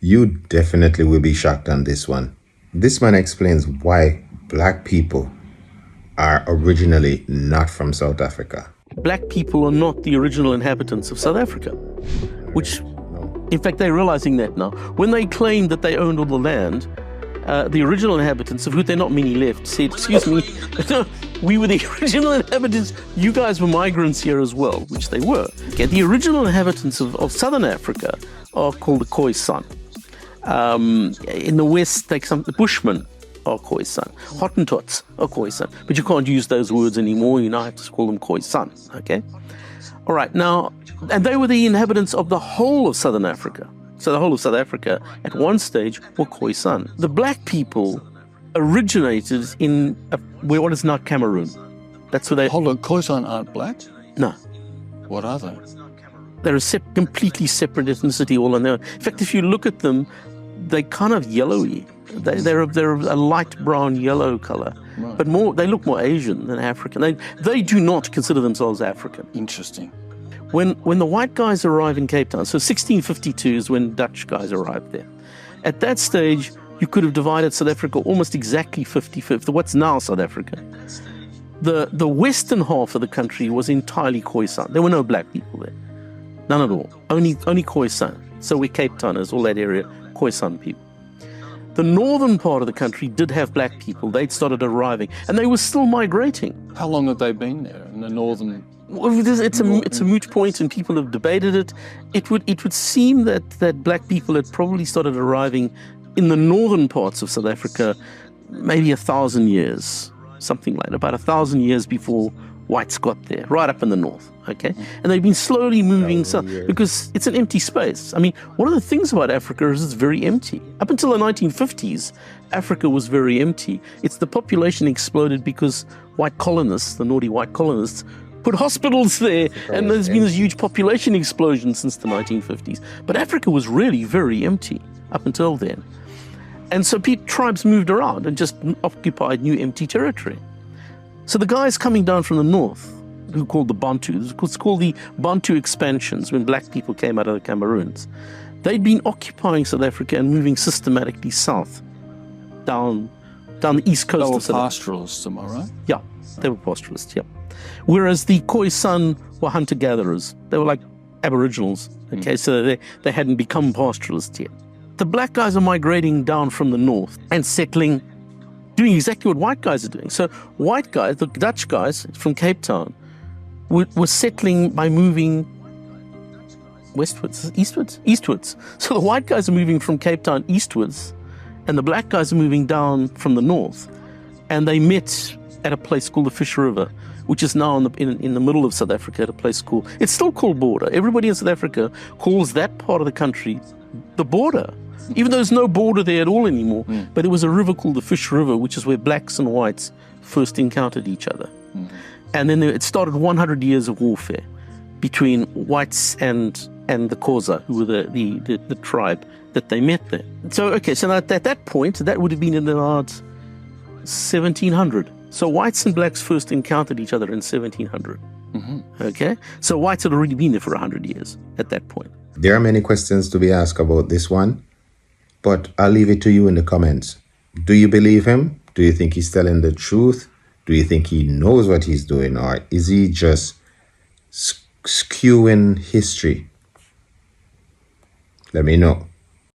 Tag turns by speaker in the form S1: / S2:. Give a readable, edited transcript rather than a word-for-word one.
S1: You definitely will be shocked on this one. This man explains why black people are originally not from South Africa.
S2: Black people are not the original inhabitants of South Africa, which, in fact, they're realizing that now. When they claimed that they owned all the land, the original inhabitants, of whom there are not many left, said, excuse me, no, we were the original inhabitants. You guys were migrants here as well, which they were. Okay, the original inhabitants of Southern Africa are called the Khoisan. In the West, the Bushmen are Khoisan. Hottentots are Khoisan. But you can't use those words anymore. You now have to call them Khoisan, okay? All right, now, and they were the inhabitants of the whole of Southern Africa. So the whole of South Africa, at one stage, were Khoisan. The black people originated in what is now Cameroon. That's where they...
S3: Hold on, Khoisan aren't black?
S2: No.
S3: What are they?
S2: They're a completely separate ethnicity all on their own. In fact, if you look at them, they're kind of yellowy. They're a light brown yellow color,
S3: right.
S2: But they look more Asian than African. They do not consider themselves African.
S3: Interesting.
S2: When the white guys arrive in Cape Town, so 1652 is when Dutch guys arrived there. At that stage, you could have divided South Africa almost exactly 50-50, what's now South Africa. The western half of the country was entirely Khoisan. There were no black people there. None at all. Only Khoisan. So we're Cape Towners, all that area, Khoisan people. The northern part of the country did have black people. They'd started arriving, and they were still migrating.
S3: How long had they been there in the northern?
S2: Well, it's a moot point, and people have debated it. It would seem that black people had probably started arriving in the northern parts of South Africa maybe 1,000 years, something like that, about 1,000 years before whites got there, right up in the north, okay? And they've been slowly moving south because it's an empty space. I mean, one of the things about Africa is it's very empty. Up until the 1950s, Africa was very empty. It's the population exploded because white colonists, the naughty white colonists, put hospitals there, and there's been this huge population explosion since the 1950s. But Africa was really very empty up until then. And so tribes moved around and just occupied new empty territory. So the guys coming down from the north, who called the Bantu, it's called the Bantu expansions, when black people came out of the Cameroons, they'd been occupying South Africa and moving systematically south, down the east coast of South Africa.
S3: They were pastoralists, am I right?
S2: Yeah, they were pastoralists, yeah. Whereas the Khoisan were hunter-gatherers. They were like aboriginals, okay, so they hadn't become pastoralists yet. The black guys are migrating down from the north and settling, doing exactly what white guys are doing. So white guys, the Dutch guys from Cape Town, were settling by moving eastwards. So the white guys are moving from Cape Town eastwards, and the black guys are moving down from the north. And they met at a place called the Fish River, which is now in the middle of South Africa, at a place called, it's still called Border. Everybody in South Africa calls that part of the country the border, even though there's no border there at all anymore. But there was a river called the Fish River, which is where blacks and whites first encountered each other. And then it started 100 years of warfare between whites and the Xhosa, who were the tribe that they met there. So now at that point, that would have been in about 1700. So whites and blacks first encountered each other in 1700. Okay? So whites had already been there for 100 years at that point.
S1: There are many questions to be asked about this one, but I'll leave it to you in the comments. Do you believe him? Do you think he's telling the truth? Do you think he knows what he's doing, or is he just skewing history? Let me know.